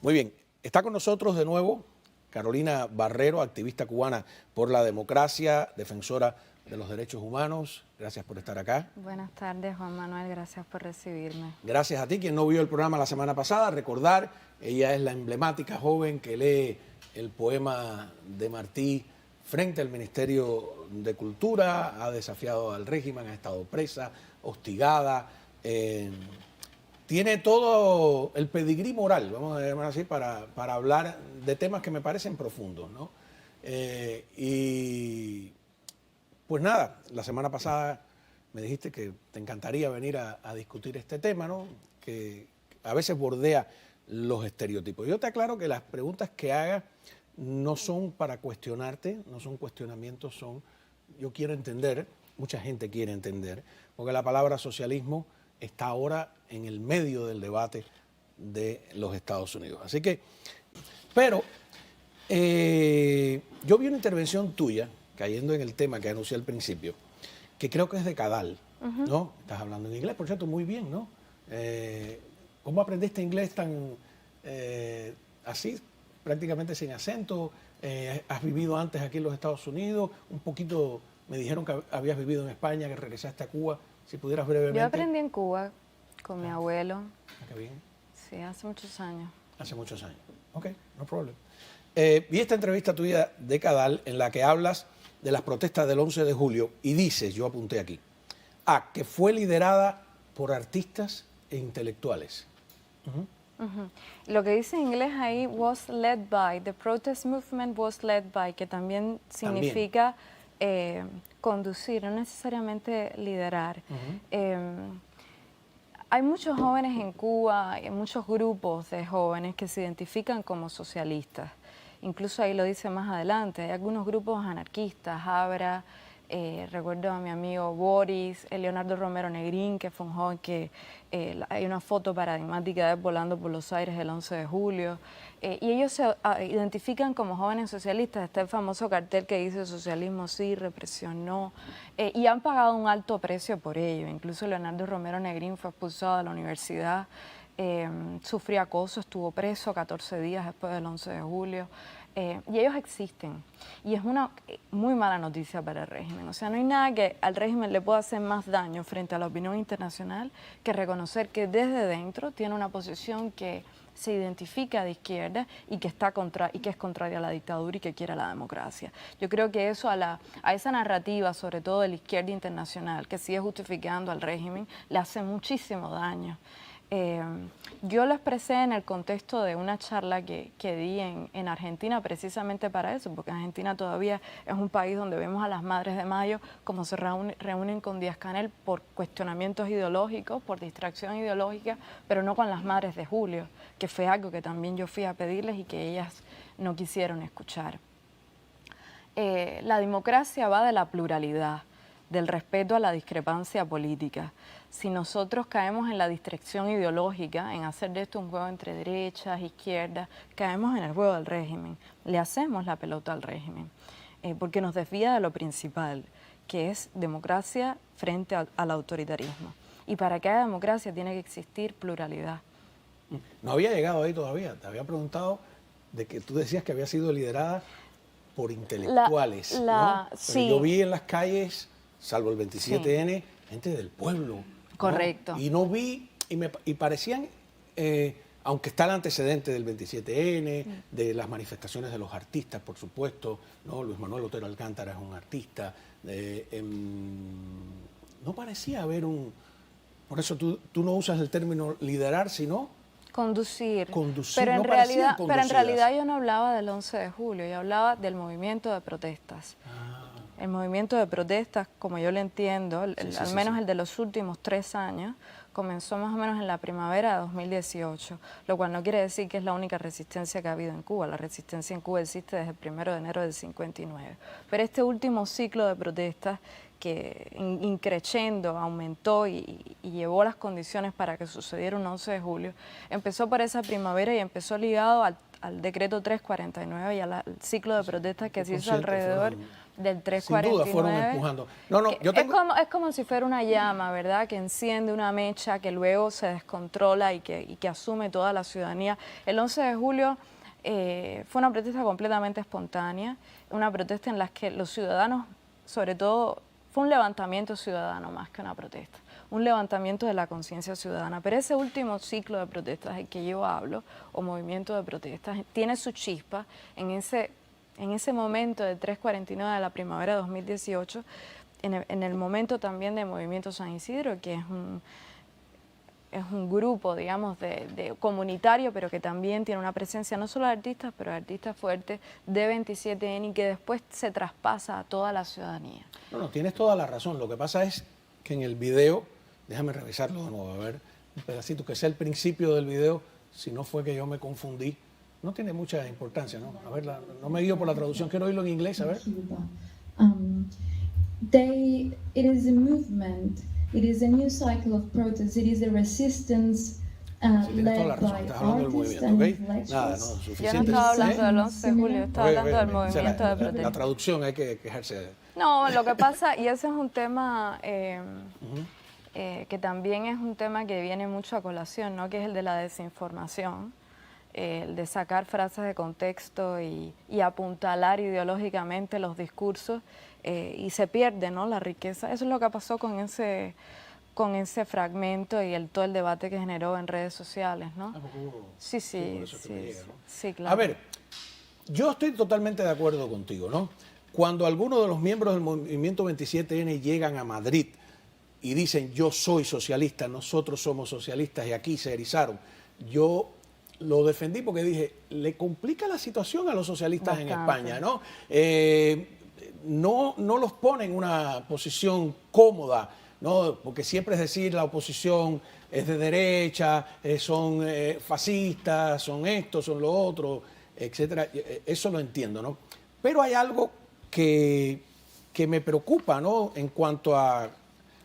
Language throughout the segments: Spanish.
Muy bien, está con nosotros de nuevo Carolina Barrero, activista cubana por la democracia, defensora de los derechos humanos. Gracias por estar acá. Buenas tardes, Juan Manuel, gracias por recibirme. Gracias a ti, quien no vio el programa la semana pasada, recordar, ella es la emblemática joven que lee el poema de Martí frente al Ministerio de Cultura, ha desafiado al régimen, ha estado presa, hostigada, tiene todo el pedigrí moral, vamos a llamar así, para hablar de temas que me parecen profundos, ¿no? Y pues nada, la semana pasada me dijiste que te encantaría venir a discutir este tema, ¿no? Que a veces bordea los estereotipos. Yo te aclaro que las preguntas que haga no son para cuestionarte, no son cuestionamientos, son yo quiero entender, mucha gente quiere entender, porque la palabra socialismo está ahora en el medio del debate de los Estados Unidos. Así que, pero yo vi una intervención tuya, cayendo en el tema que anuncié al principio, que creo que es de Cadal, ¿no? Estás hablando en inglés, por cierto, muy bien, ¿no? ¿Cómo aprendiste inglés tan así, prácticamente sin acento? ¿Has vivido antes aquí en los Estados Unidos? Un poquito, me dijeron que habías vivido en España, que regresaste a Cuba. Si pudieras brevemente. Yo aprendí en Cuba con mi abuelo. Qué bien. Sí, hace muchos años. Hace muchos años. Ok, no problem. Vi esta entrevista tuya de Cadal en la que hablas de las protestas del 11 de julio y dices, yo apunté aquí, que fue liderada por artistas e intelectuales. Lo que dice en inglés ahí, was led by, the protest movement was led by, que también significa conducir, no necesariamente liderar. Hay muchos jóvenes en Cuba, hay muchos grupos de jóvenes que se identifican como socialistas. Incluso ahí lo dice más adelante, hay algunos grupos anarquistas, Abra, recuerdo a mi amigo Boris, Leonardo Romero Negrín, que fue un joven que hay una foto paradigmática de él volando por los aires el 11 de julio. Y ellos se identifican como jóvenes socialistas. Está el famoso cartel que dice socialismo sí, represión no. Y han pagado un alto precio por ello. Incluso Leonardo Romero Negrín fue expulsado de la universidad, sufrió acoso, estuvo preso 14 días después del 11 de julio. Y ellos existen. Y es una muy mala noticia para el régimen. O sea, no hay nada que al régimen le pueda hacer más daño frente a la opinión internacional que reconocer que desde dentro tiene una posición que se identifica de izquierda y que es contraria a la dictadura y que quiere la democracia. Yo creo que eso a esa narrativa, sobre todo de la izquierda internacional, que sigue justificando al régimen, le hace muchísimo daño. Yo lo expresé en el contexto de una charla que di en Argentina precisamente para eso, porque Argentina todavía es un país donde vemos a las Madres de Mayo como se reúnen con Díaz-Canel por cuestionamientos ideológicos, por distracción ideológica, pero no con las Madres de Julio, que fue algo que también yo fui a pedirles y que ellas no quisieron escuchar. La democracia va de la pluralidad, del respeto a la discrepancia política. Si nosotros caemos en la distracción ideológica, en hacer de esto un juego entre derechas, izquierdas, caemos en el juego del régimen, le hacemos la pelota al régimen, porque nos desvía de lo principal, que es democracia frente al autoritarismo. Y para que haya democracia tiene que existir pluralidad. No había llegado ahí todavía, te había preguntado de que tú decías que había sido liderada por intelectuales, ¿no? Sí. Pero yo vi en las calles, salvo el 27N, gente del pueblo. Correcto. ¿No? Y no vi, y parecían, aunque está el antecedente del 27N, de las manifestaciones de los artistas, por supuesto, ¿no? Luis Manuel Otero Alcántara es un artista, no parecía haber por eso tú no usas el término liderar, sino conducir. Pero en realidad yo no hablaba del 11 de julio, yo hablaba del movimiento de protestas. El movimiento de protestas, como yo lo entiendo, al menos el de los últimos 3 años, comenzó más o menos en la primavera de 2018, lo cual no quiere decir que es la única resistencia que ha habido en Cuba. La resistencia en Cuba existe desde el 1 de enero del 59. Pero este último ciclo de protestas increciendo, aumentó y llevó las condiciones para que sucediera un 11 de julio, empezó por esa primavera y empezó ligado al decreto 349 y al ciclo de protestas que se hizo alrededor del 349. Sin duda fueron empujando. No, no, yo tengo... Es como si fuera una llama, ¿verdad? Que enciende una mecha que luego se descontrola y que asume toda la ciudadanía. El 11 de julio fue una protesta completamente espontánea, una protesta en la que los ciudadanos, sobre todo, fue un levantamiento ciudadano más que una protesta, un levantamiento de la conciencia ciudadana. Pero ese último ciclo de protestas del que yo hablo, o movimiento de protestas, tiene su chispa en ese momento del 349 de la primavera de 2018, en el momento también del Movimiento San Isidro, que es un grupo, digamos, de comunitario, pero que también tiene una presencia no solo de artistas, pero de artistas fuertes, de 27N, y que después se traspasa a toda la ciudadanía. No, no, tienes toda la razón. Lo que pasa es que en el video, déjame revisarlo de nuevo, a ver, un pedacito, que sea el principio del video, si no fue que yo me confundí, no tiene mucha importancia, ¿no? A ver, no me guío por la traducción, quiero oírlo en inglés, a ver. It is a movement, it is a new cycle of protest, it is a resistance led by artists and intellectuals. Nada, no, Yo no suficiente. estaba hablando del 11 de julio, estaba hablando del movimiento de protesta. La traducción hay que quejarse. No, lo que pasa, y ese es un tema que también es un tema que viene mucho a colación, ¿no? Que es el de la desinformación, el de sacar frases de contexto y apuntalar ideológicamente los discursos, y se pierde, ¿no?, la riqueza. Eso es lo que pasó con ese fragmento y todo el debate que generó en redes sociales, ¿no? Sí, claro. A ver, yo estoy totalmente de acuerdo contigo, ¿no? Cuando algunos de los miembros del movimiento 27N llegan a Madrid y dicen yo soy socialista, nosotros somos socialistas, y aquí se erizaron, yo lo defendí porque dije, le complica la situación a los socialistas en España, ¿no? No los pone en una posición cómoda, ¿no? Porque siempre es decir, la oposición es de derecha, son fascistas, son esto, son lo otro, etcétera. Eso lo entiendo, ¿no? Pero hay algo que me preocupa, ¿no?, en cuanto a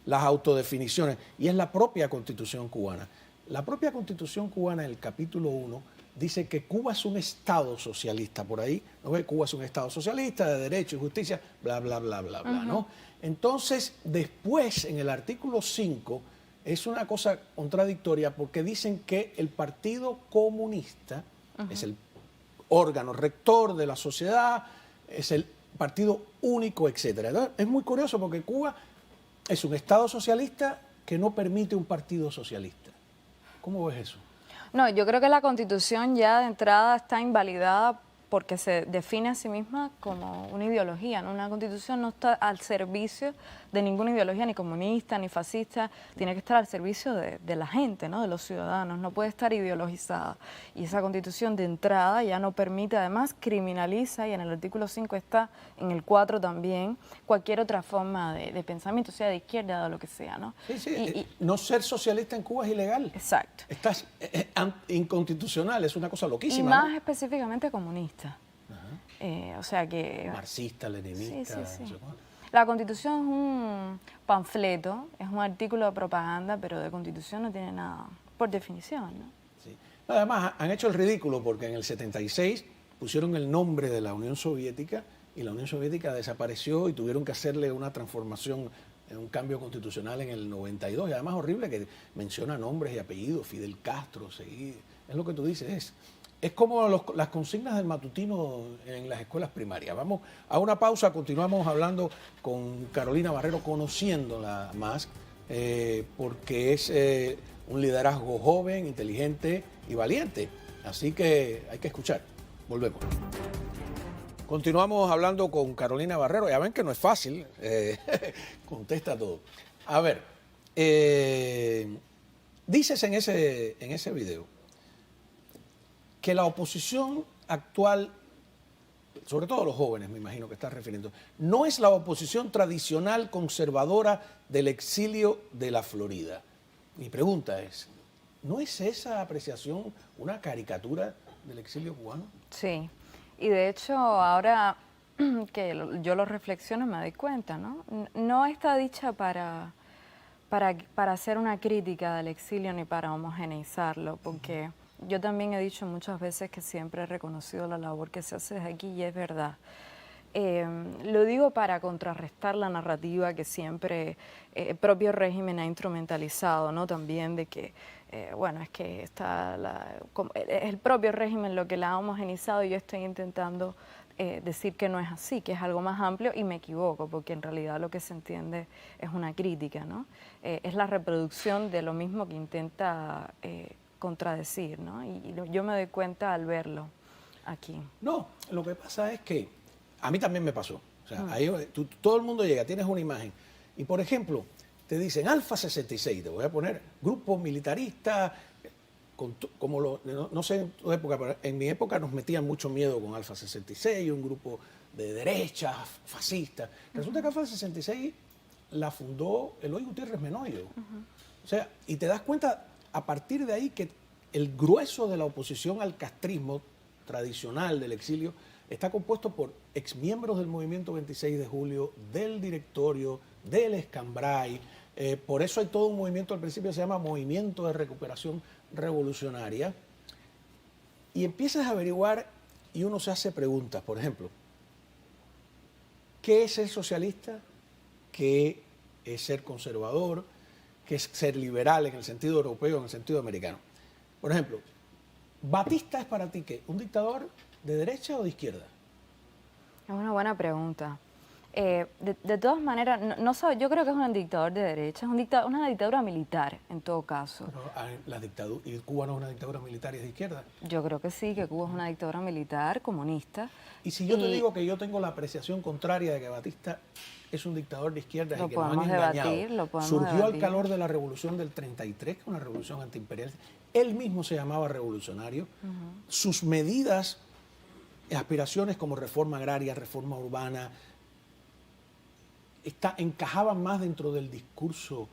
las autodefiniciones, y es la propia Constitución cubana. La propia Constitución cubana, en el capítulo 1, dice que Cuba es un Estado socialista. Por ahí, ¿no ve? Cuba es un Estado socialista de derecho y justicia, bla, bla, bla, bla, bla, ¿no? Entonces, después, en el artículo 5, es una cosa contradictoria porque dicen que el Partido Comunista es el órgano rector de la sociedad, es el partido único, etcétera. Entonces, es muy curioso porque Cuba es un Estado socialista que no permite un partido socialista. ¿Cómo ves eso? No, yo creo que la Constitución ya de entrada está invalidada porque se define a sí misma como una ideología, ¿no? Una Constitución no está al servicio de ninguna ideología, ni comunista, ni fascista, tiene que estar al servicio de la gente, ¿no?, de los ciudadanos, no puede estar ideologizada. Y esa Constitución de entrada ya no permite, además criminaliza, y en el artículo 5 está, en el 4 también, cualquier otra forma de pensamiento, sea de izquierda o de lo que sea, ¿no? Sí. No ser socialista en Cuba es ilegal. Exacto. Estás inconstitucional, es una cosa loquísima. Y más ¿no? específicamente comunista. O sea que... Marxista, leninista. Sí. No sé cuál. La Constitución es un panfleto, es un artículo de propaganda, pero de Constitución no tiene nada, por definición, ¿no? Sí. Además, han hecho el ridículo porque en el 76 pusieron el nombre de la Unión Soviética y la Unión Soviética desapareció y tuvieron que hacerle una transformación, un cambio constitucional en el 92. Y además horrible que menciona nombres y apellidos, Fidel Castro, seguir. Es lo que tú dices, es como las consignas del matutino en las escuelas primarias. Vamos a una pausa, continuamos hablando con Carolina Barrero, conociéndola más, porque es un liderazgo joven, inteligente y valiente. Así que hay que escuchar. Volvemos. Continuamos hablando con Carolina Barrero. Ya ven que no es fácil, contesta todo. A ver, dices en ese video que la oposición actual, sobre todo los jóvenes, me imagino que estás refiriendo, no es la oposición tradicional conservadora del exilio de la Florida. Mi pregunta es, ¿no es esa apreciación una caricatura del exilio cubano? Sí, y de hecho ahora yo lo reflexiono y me doy cuenta, ¿no? No está dicha para hacer una crítica del exilio ni para homogeneizarlo, porque yo también he dicho muchas veces que siempre he reconocido la labor que se hace desde aquí y es verdad. Lo digo para contrarrestar la narrativa que siempre el propio régimen ha instrumentalizado, ¿no? También de que, bueno, es que es el propio régimen lo que la ha homogenizado y yo estoy intentando decir que no es así, que es algo más amplio y me equivoco, porque en realidad lo que se entiende es una crítica, ¿no? Es la reproducción de lo mismo que intenta contradecir, ¿no? Y yo me doy cuenta al verlo aquí. No, lo que pasa es que a mí también me pasó. O sea, ahí, todo el mundo llega, tienes una imagen. Y, por ejemplo, te dicen Alfa 66, te voy a poner grupo militarista, no sé en tu época, pero en mi época nos metían mucho miedo con Alfa 66, un grupo de derecha, fascista. Resulta que Alfa 66 la fundó Eloy Gutiérrez Menoyo. O sea, y te das cuenta a partir de ahí que el grueso de la oposición al castrismo tradicional del exilio está compuesto por exmiembros del movimiento 26 de julio, del directorio, del Escambray. Por eso hay todo un movimiento, al principio se llama Movimiento de Recuperación Revolucionaria. Y empiezas a averiguar y uno se hace preguntas. Por ejemplo, ¿qué es ser socialista? ¿Qué es ser conservador? ¿Qué es ser liberal en el sentido europeo, en el sentido americano? Por ejemplo, ¿Batista es para ti qué? ¿Un dictador de derecha o de izquierda? Es una buena pregunta. De todas maneras, yo creo que es un dictador de derecha, es una dictadura militar en todo caso. Pero ¿y Cuba no es una dictadura militar y es de izquierda? Yo creo que sí, que Cuba es una dictadura militar, comunista. Y si yo te digo que yo tengo la apreciación contraria de que Batista es un dictador de izquierda y que nos han engañado, surgió al calor de la revolución del 33, que es una revolución antiimperial. Él mismo se llamaba revolucionario. Sus medidas, aspiraciones como reforma agraria, reforma urbana, encajaban más dentro del discurso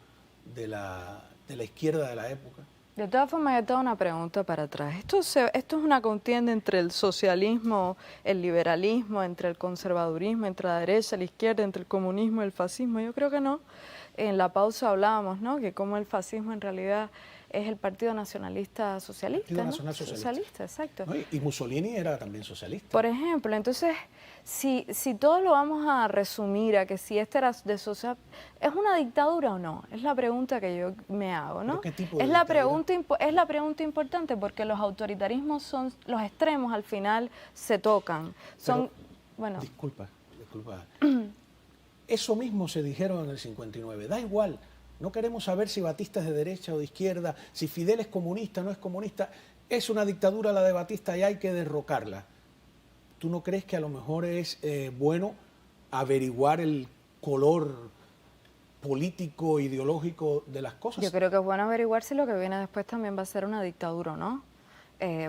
de la izquierda de la época. De todas formas, yo tengo una pregunta para atrás. ¿Esto es una contienda entre el socialismo, el liberalismo, entre el conservadurismo, entre la derecha, la izquierda, entre el comunismo y el fascismo? Yo creo que no. En la pausa hablábamos, ¿no?, que como el fascismo en realidad es el Partido Nacionalista Socialista. Partido ¿no? Nacional Socialista. Socialista, exacto. ¿No? Y Mussolini era también socialista. Por ejemplo, entonces, si todo lo vamos a resumir a que si este era de social, ¿es una dictadura o no? Es la pregunta que yo me hago, ¿no? ¿Pero qué tipo de es la pregunta importante porque los autoritarismos son, los extremos al final se tocan. Son, bueno. Disculpa. Eso mismo se dijeron en el 59. Da igual. No queremos saber si Batista es de derecha o de izquierda, si Fidel es comunista o no es comunista. Es una dictadura la de Batista y hay que derrocarla. ¿Tú no crees que a lo mejor es bueno averiguar el color político, ideológico de las cosas? Yo creo que es bueno averiguar si lo que viene después también va a ser una dictadura o no.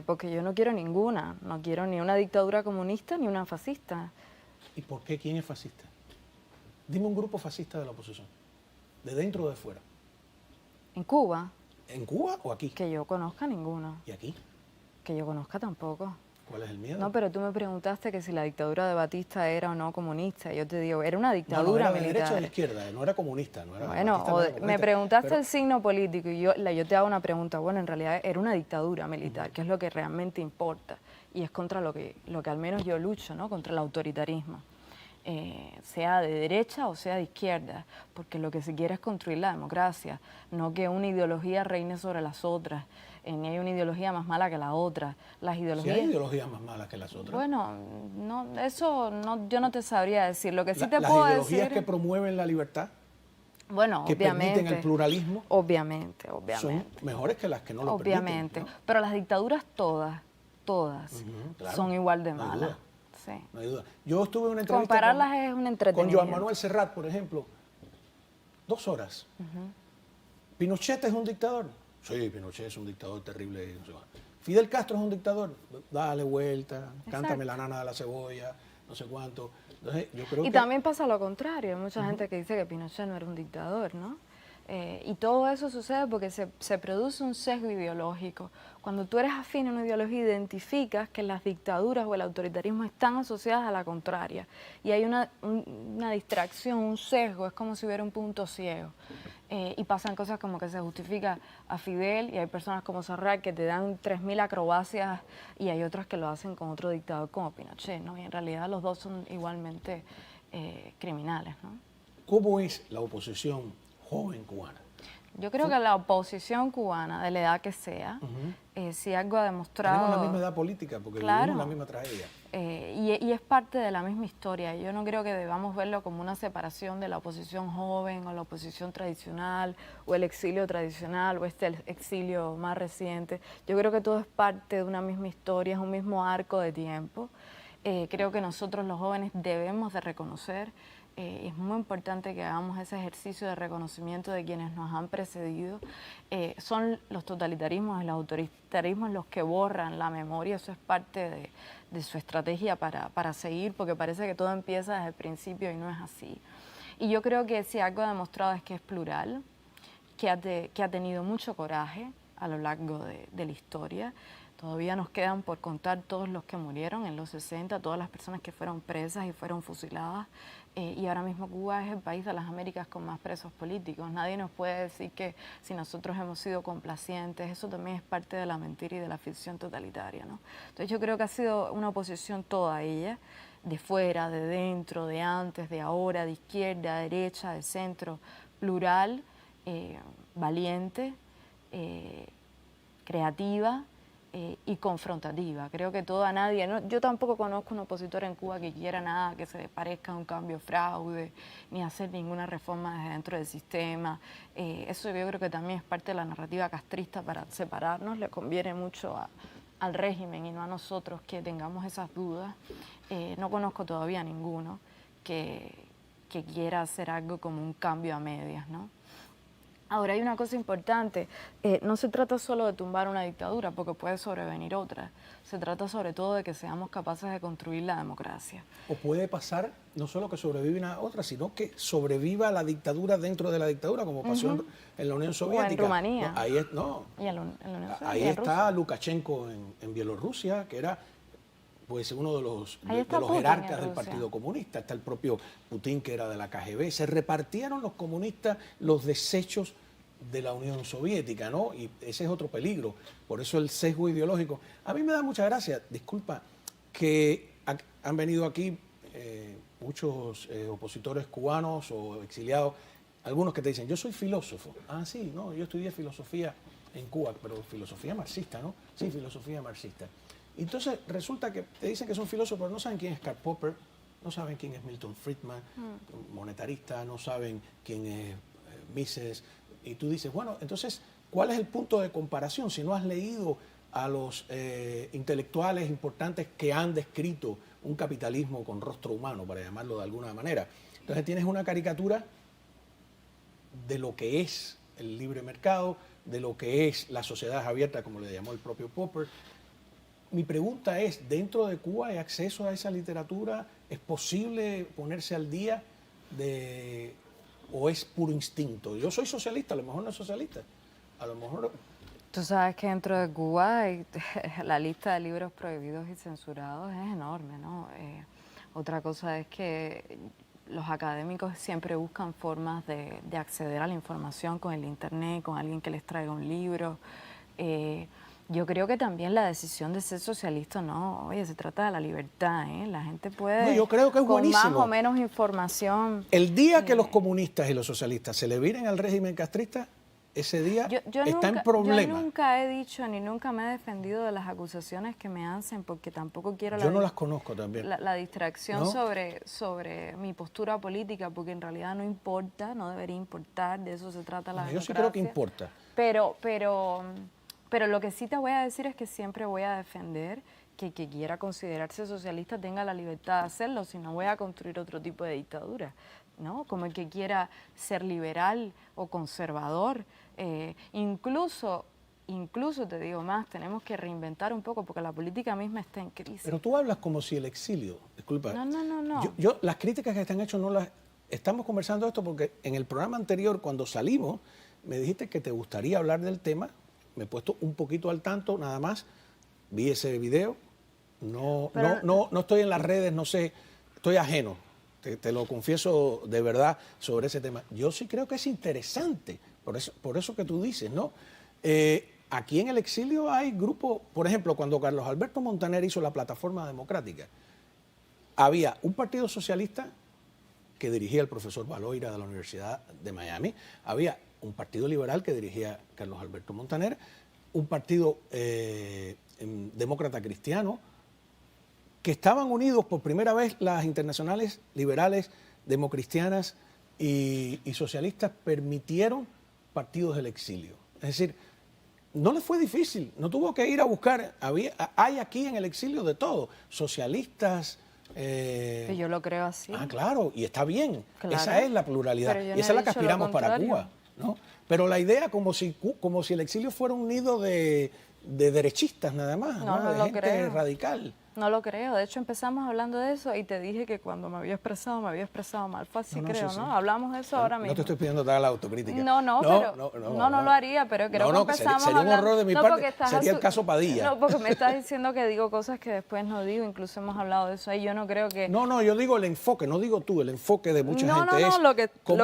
Porque yo no quiero ninguna. No quiero ni una dictadura comunista ni una fascista. ¿Y por qué? ¿Quién es fascista? Dime un grupo fascista de la oposición. ¿De dentro o de fuera? ¿En Cuba? ¿En Cuba o aquí? Que yo conozca ninguno. ¿Y aquí? Que yo conozca tampoco. ¿Cuál es el miedo? No, pero tú me preguntaste que si la dictadura de Batista era o no comunista. Yo te digo, era una dictadura no, era militar. de derecha o de izquierda, no era comunista. No era, bueno, no era comunista, me preguntaste pero... el signo político y yo te hago una pregunta. Bueno, en realidad era una dictadura militar, que es lo que realmente importa. Y es contra lo que al menos yo lucho, ¿no? Contra el autoritarismo. Sea de derecha o sea de izquierda, porque lo que se quiere es construir la democracia, no que una ideología reine sobre las otras, ni hay una ideología más mala que la otra. Las ideologías... ¿Sí hay ideologías más malas que las otras? Bueno, yo no te sabría decir. Lo que sí te puedo decir... ¿Las ideologías que promueven la libertad? Bueno, que obviamente. permiten el pluralismo. Obviamente. Son mejores que las que no lo obviamente, permiten, ¿no? Pero las dictaduras todas, claro, son igual de no hay malas. duda. Sí. No hay duda. Yo estuve en una entrevista compararlas es un entretenimiento. con Joan Manuel Serrat, por ejemplo, 2 horas. ¿Pinochet es un dictador? Sí, Pinochet es un dictador terrible. Fidel Castro es un dictador. Dale vuelta, cántame la nana de la cebolla, no sé cuánto. Entonces, yo creo y también pasa lo contrario. Hay mucha gente que dice que Pinochet no era un dictador, ¿no? Y todo eso sucede porque se produce un sesgo ideológico. Cuando tú eres afín a una ideología, identificas que las dictaduras o el autoritarismo están asociadas a la contraria. Y hay una distracción, un sesgo, es como si hubiera un punto ciego. Y pasan cosas como que se justifica a Fidel y hay personas como Sarraque que te dan 3000 acrobacias y hay otras que lo hacen con otro dictador como Pinochet, ¿no? Y en realidad los dos son igualmente criminales, ¿no? ¿Cómo es la oposición joven cubana? Yo creo que la oposición cubana, de la edad que sea, si algo ha demostrado... Tenemos la misma edad política, porque vivimos la misma tragedia. Y es parte de la misma historia. Yo no creo que debamos verlo como una separación de la oposición joven o la oposición tradicional o el exilio tradicional o el exilio más reciente. Yo creo que todo es parte de una misma historia, es un mismo arco de tiempo. Creo que nosotros los jóvenes debemos de reconocer. Es muy importante que hagamos ese ejercicio de reconocimiento de quienes nos han precedido. Son los totalitarismos y los autoritarismos los que borran la memoria, eso es parte de su estrategia para seguir, porque parece que todo empieza desde el principio y no es así. Y yo creo que si algo ha demostrado es que es plural, que ha tenido mucho coraje a lo largo de la historia. Todavía nos quedan por contar todos los que murieron en los 60, todas las personas que fueron presas y fueron fusiladas. Y ahora mismo Cuba es el país de las Américas con más presos políticos. Nadie nos puede decir que si nosotros hemos sido complacientes, eso también es parte de la mentira y de la ficción totalitaria, ¿no? Entonces yo creo que ha sido una oposición toda ella, de fuera, de dentro, de antes, de ahora, de izquierda, derecha, de centro, plural, valiente, creativa, y confrontativa. Creo que nadie, ¿no? Yo tampoco conozco un opositor en Cuba que quiera nada que se parezca a un cambio fraude, ni hacer ninguna reforma desde dentro del sistema. Eso yo creo que también es parte de la narrativa castrista para separarnos. Le conviene mucho al régimen y no a nosotros que tengamos esas dudas. No conozco todavía ninguno que quiera hacer algo como un cambio a medias, ¿no? Ahora hay una cosa importante, no se trata solo de tumbar una dictadura porque puede sobrevenir otra, se trata sobre todo de que seamos capaces de construir la democracia. O puede pasar no solo que sobreviva a otra, sino que sobreviva la dictadura dentro de la dictadura, como pasó en la Unión Soviética. O en Rumanía. No, ahí Y en la Unión Soviética, ahí está Lukashenko en Bielorrusia, que era pues uno de los jerarcas del Partido Comunista. Está el propio Putin, que era de la KGB. Se repartieron los comunistas los desechos de la Unión Soviética, ¿no? Y ese es otro peligro. Por eso el sesgo ideológico. A mí me da mucha gracia, disculpa, que han venido aquí muchos opositores cubanos o exiliados, algunos que te dicen, yo soy filósofo. Ah, sí, no, yo estudié filosofía en Cuba, pero filosofía marxista, ¿no? Sí, filosofía marxista. Entonces resulta que te dicen que son filósofos, pero no saben quién es Karl Popper, no saben quién es Milton Friedman, monetarista, no saben quién es Mises. Y tú dices, bueno, entonces, ¿cuál es el punto de comparación? Si no has leído a los intelectuales importantes que han descrito un capitalismo con rostro humano, para llamarlo de alguna manera. Entonces tienes una caricatura de lo que es el libre mercado, de lo que es la sociedad abierta, como le llamó el propio Popper. Mi pregunta es, ¿dentro de Cuba hay acceso a esa literatura? ¿Es posible ponerse al día o es puro instinto? Yo soy socialista, a lo mejor no es socialista, a lo mejor... Tú sabes que dentro de Cuba la lista de libros prohibidos y censurados es enorme, ¿no? Otra cosa es que los académicos siempre buscan formas de acceder a la información con el internet, con alguien que les traiga un libro. Yo creo que también la decisión de ser socialista, no, oye, se trata de la libertad, ¿eh? La gente puede, no, yo creo que es con buenísimo. más o menos información... El día que los comunistas y los socialistas se le viren al régimen castrista, ese día está en problema. Yo nunca he dicho ni nunca me he defendido de las acusaciones que me hacen, porque tampoco quiero... Yo no las conozco también. La distracción, ¿no? sobre mi postura política, porque en realidad no importa, no debería importar, de eso se trata la democracia. Yo sí creo que importa. Pero lo que sí te voy a decir es que siempre voy a defender que quiera considerarse socialista tenga la libertad de hacerlo, si no voy a construir otro tipo de dictadura, ¿no? Como el que quiera ser liberal o conservador. Incluso te digo más, tenemos que reinventar un poco porque la política misma está en crisis. Pero tú hablas como si el exilio, disculpa. No. Yo las críticas que te han hecho no las estamos conversando esto porque en el programa anterior, cuando salimos, me dijiste que te gustaría hablar del tema. Me he puesto un poquito al tanto, nada más. Vi ese video. No estoy en las redes, no sé, estoy ajeno. Te lo confieso de verdad sobre ese tema. Yo sí creo que es interesante, por eso que tú dices, ¿no? Aquí en el exilio hay grupos, por ejemplo, cuando Carlos Alberto Montaner hizo la Plataforma Democrática, había un partido socialista que dirigía el profesor Baloira de la Universidad de Miami, había un partido liberal que dirigía Carlos Alberto Montaner, un partido demócrata cristiano, que estaban unidos por primera vez. Las internacionales liberales, democristianas y socialistas permitieron partidos del exilio. Es decir, no les fue difícil, no tuvo que ir a buscar. Hay aquí en el exilio de todo, socialistas. Yo lo creo así. Ah, claro, y está bien. Claro. Esa es la pluralidad y esa es la que aspiramos para Cuba, ¿no? Pero la idea como si el exilio fuera un nido de derechistas nada más, ¿no? De gente radical. No lo creo. De hecho, empezamos hablando de eso y te dije que cuando me había expresado mal. Fue así, creo, ¿no? Hablamos de eso ahora mismo. No te estoy pidiendo dar la autocrítica. No lo haría, pero creo que empezamos sería un horror de mi parte, sería el caso Padilla. No, porque me estás diciendo que digo cosas que después no digo, incluso hemos hablado de eso ahí. Yo no creo que... No, yo digo el enfoque, no digo tú, el enfoque de mucha gente es...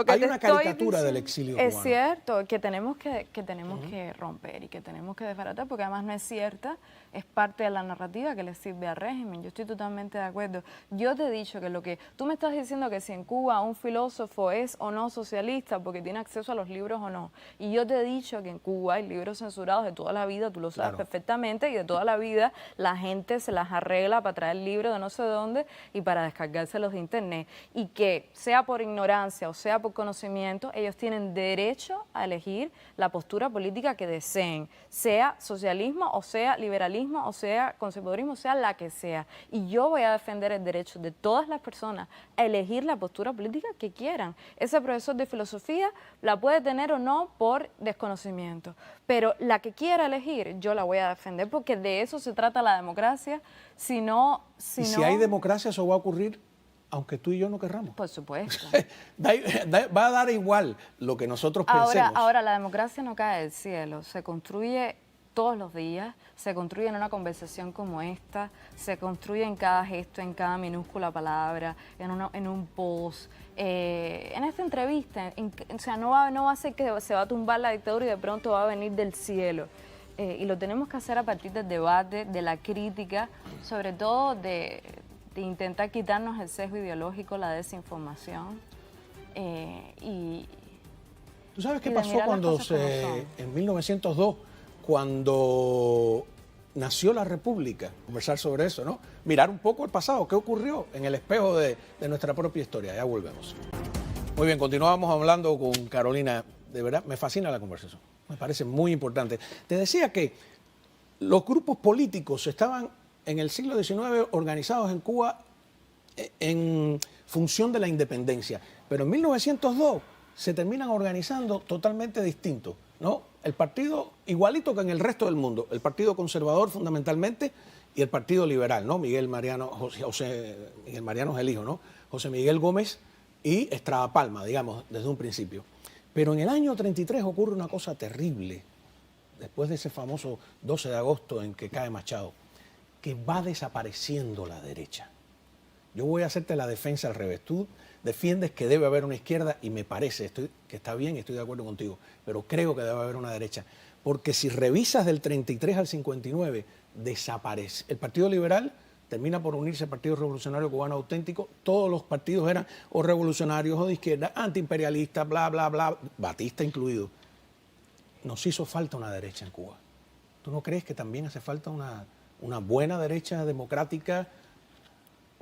Hay una caricatura del exilio cubano. Es cierto, que tenemos que romper y que tenemos que desbaratar, porque además no es cierta, es parte de la narrativa que le sirve al régimen. Yo estoy totalmente de acuerdo. Yo te he dicho que lo que tú me estás diciendo, que si en Cuba un filósofo es o no socialista porque tiene acceso a los libros o no, y yo te he dicho que en Cuba hay libros censurados de toda la vida, tú lo sabes perfectamente, y de toda la vida la gente se las arregla para traer libros de no sé dónde y para descargárselos de internet, y que sea por ignorancia o sea por conocimiento, ellos tienen derecho a elegir la postura política que deseen, sea socialismo o sea liberalismo o sea conservadurismo, sea la que sea. Y yo voy a defender el derecho de todas las personas a elegir la postura política que quieran. Ese profesor de filosofía la puede tener o no por desconocimiento, pero la que quiera elegir, yo la voy a defender, porque de eso se trata la democracia. Si hay democracia, eso va a ocurrir aunque tú y yo no querramos. Por supuesto. Va a dar igual lo que nosotros pensemos. Ahora, la democracia no cae del cielo, se construye todos los días, se construye en una conversación como esta, se construye en cada gesto, en cada minúscula palabra, en un post, en esta entrevista. O sea, no va a ser que se va a tumbar la dictadura y de pronto va a venir del cielo. Y lo tenemos que hacer a partir del debate, de la crítica, sobre todo de intentar quitarnos el sesgo ideológico, la desinformación. ¿Tú sabes qué pasó en 1902? Cuando nació la República, conversar sobre eso, ¿no? Mirar un poco el pasado, qué ocurrió en el espejo de nuestra propia historia. Ya volvemos. Muy bien, continuamos hablando con Carolina. De verdad, me fascina la conversación. Me parece muy importante. Te decía que los grupos políticos estaban en el siglo XIX organizados en Cuba en función de la independencia, pero en 1902 se terminan organizando totalmente distintos, ¿no? El partido igualito que en el resto del mundo, el partido conservador fundamentalmente y el partido liberal, ¿no? Miguel Mariano es el hijo, ¿no? José Miguel Gómez y Estrada Palma, digamos, desde un principio. Pero en el año 33 ocurre una cosa terrible, después de ese famoso 12 de agosto en que cae Machado, que va desapareciendo la derecha. Yo voy a hacerte la defensa al revés. Tú defiendes que debe haber una izquierda y me parece que está bien y estoy de acuerdo contigo, pero creo que debe haber una derecha. Porque si revisas del 33 al 59, desaparece. El Partido Liberal termina por unirse al Partido Revolucionario Cubano Auténtico. Todos los partidos eran o revolucionarios o de izquierda, antiimperialistas, bla, bla, bla, Batista incluido. Nos hizo falta una derecha en Cuba. ¿Tú no crees que también hace falta una buena derecha democrática?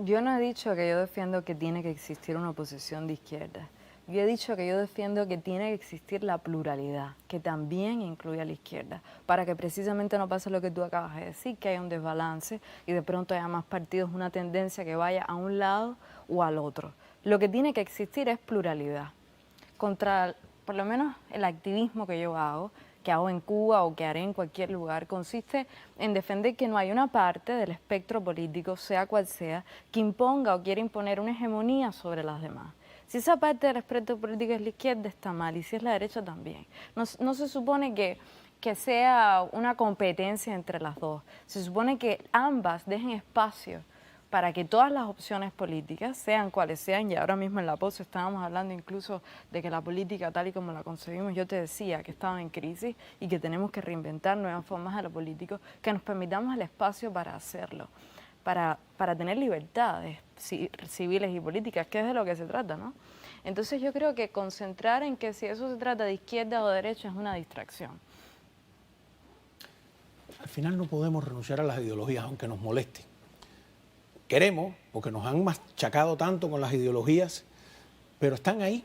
Yo no he dicho que yo defiendo que tiene que existir una oposición de izquierda. Yo he dicho que yo defiendo que tiene que existir la pluralidad, que también incluye a la izquierda, para que precisamente no pase lo que tú acabas de decir, que haya un desbalance y de pronto haya más partidos, una tendencia que vaya a un lado o al otro. Lo que tiene que existir es pluralidad. Contra, por lo menos, el activismo que yo hago, que hago en Cuba o que haré en cualquier lugar, consiste en defender que no hay una parte del espectro político, sea cual sea, que imponga o quiera imponer una hegemonía sobre las demás, Si esa parte del espectro político es la izquierda, está mal, y si es la derecha, también. No se supone que sea una competencia entre las dos. Se supone que ambas dejen espacio para que todas las opciones políticas, sean cuales sean, y ahora mismo en la pose estábamos hablando incluso de que la política tal y como la concebimos, yo te decía que estaba en crisis y que tenemos que reinventar nuevas formas de lo político, que nos permitamos el espacio para hacerlo, para tener libertades civiles y políticas, que es de lo que se trata, ¿no? Entonces yo creo que concentrar en que si eso se trata de izquierda o derecha es una distracción. Al final no podemos renunciar a las ideologías, aunque nos moleste. Queremos, porque nos han machacado tanto con las ideologías, pero están ahí.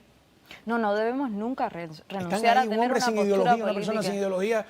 No debemos nunca renunciar a tener un hombre una sin postura ideología, política. una persona sin ideología.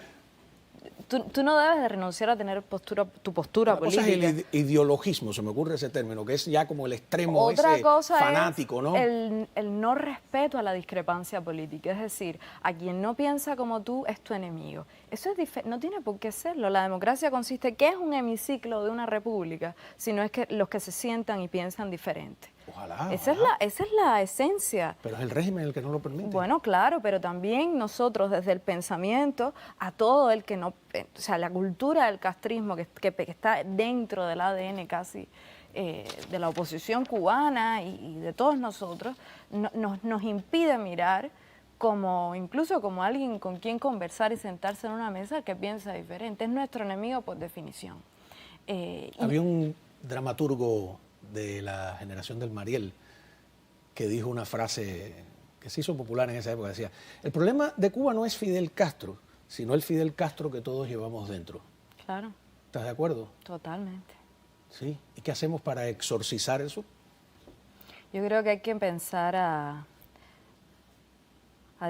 Tú no debes de renunciar a tener tu postura política. Otra cosa es el ideologismo, se me ocurre ese término, que es ya como el extremo Otra ese cosa fanático, es ¿no? el no respeto a la discrepancia política. Es decir, a quien no piensa como tú es tu enemigo. Eso es no tiene por qué serlo. La democracia consiste, ¿qué es un hemiciclo de una república? Sino es que los que se sientan y piensan diferente. Ojalá. Esa es la esencia. Pero es el régimen el que no lo permite. Bueno, claro, pero también nosotros desde el pensamiento a todo el que no, o sea, la cultura del castrismo que está dentro del ADN casi de la oposición cubana y de todos nosotros, nos impide mirar incluso como alguien con quien conversar y sentarse en una mesa que piensa diferente. Es nuestro enemigo por definición. Había un dramaturgo de la generación del Mariel que dijo una frase que se hizo popular en esa época, decía: el problema de Cuba no es Fidel Castro, sino el Fidel Castro que todos llevamos dentro. Claro. ¿Estás de acuerdo? Totalmente. Sí. ¿Y qué hacemos para exorcizar eso? Yo creo que hay que empezar a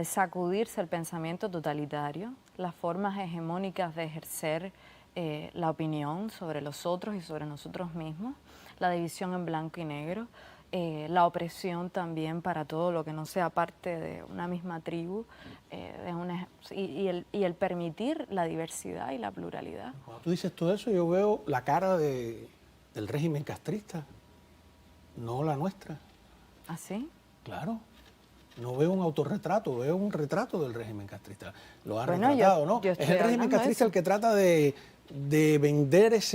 sacudirse el pensamiento totalitario, las formas hegemónicas de ejercer la opinión sobre los otros y sobre nosotros mismos, la división en blanco y negro, la opresión también para todo lo que no sea parte de una misma tribu, y el permitir la diversidad y la pluralidad. Cuando tú dices todo eso, yo veo la cara del régimen castrista, no la nuestra. ¿Ah, sí? Claro. No veo un autorretrato, veo un retrato del régimen castrista. Lo han Bueno, retratado, ¿no? yo Es el régimen castrista el que trata de vender esa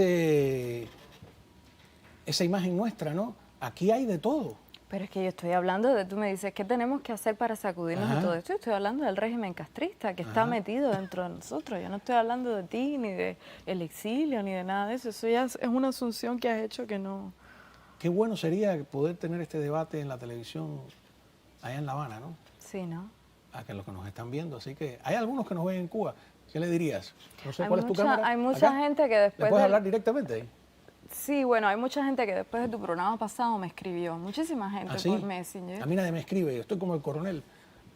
imagen nuestra, ¿no? Aquí hay de todo. Pero es que yo estoy hablando tú me dices, ¿qué tenemos que hacer para sacudirnos de todo esto? Yo estoy hablando del régimen castrista que está metido dentro de nosotros. Yo no estoy hablando de ti, ni de el exilio, ni de nada de eso. Eso ya es una asunción que has hecho que no... Qué bueno sería poder tener este debate en la televisión allá en La Habana, ¿no? Sí, ¿no? A que los que nos están viendo. Así que hay algunos que nos ven en Cuba. ¿Qué le dirías? No sé cuál es tu cámara. Hay mucha gente que después... ¿Le puedes hablar directamente? Sí, bueno, hay mucha gente que después de tu programa pasado me escribió. Muchísima gente por Messenger. A mí nadie me escribe, yo estoy como el coronel.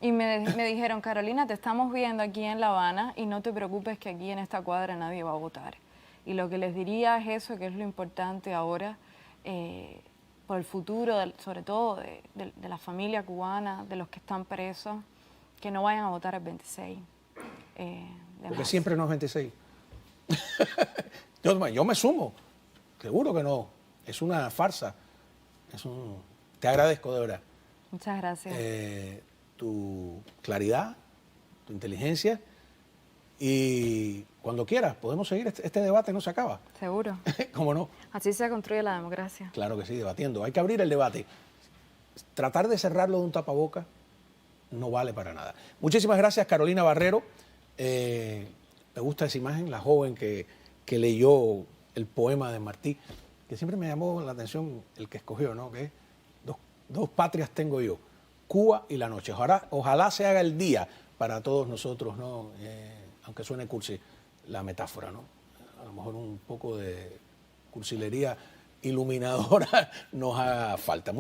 Y me dijeron, Carolina, te estamos viendo aquí en La Habana y no te preocupes que aquí en esta cuadra nadie va a votar. Y lo que les diría es eso, que es lo importante ahora, por el futuro, sobre todo de la familia cubana, de los que están presos, que no vayan a votar el 26. Porque siempre no es 26. Yo me sumo. Seguro que no. Es una farsa. Te agradezco, de verdad. Muchas gracias. Tu claridad, tu inteligencia. Y cuando quieras, podemos seguir. Este debate no se acaba. Seguro. ¿Cómo no? Así se construye la democracia. Claro que sí, debatiendo. Hay que abrir el debate. Tratar de cerrarlo de un tapaboca no vale para nada. Muchísimas gracias, Carolina Barrero. Me gusta esa imagen, la joven que leyó el poema de Martí, que siempre me llamó la atención el que escogió, ¿no? Que es dos patrias tengo yo, Cuba y la noche. Ojalá se haga el día para todos nosotros, ¿no? Aunque suene cursi la metáfora, ¿no? A lo mejor un poco de cursilería iluminadora nos haga falta.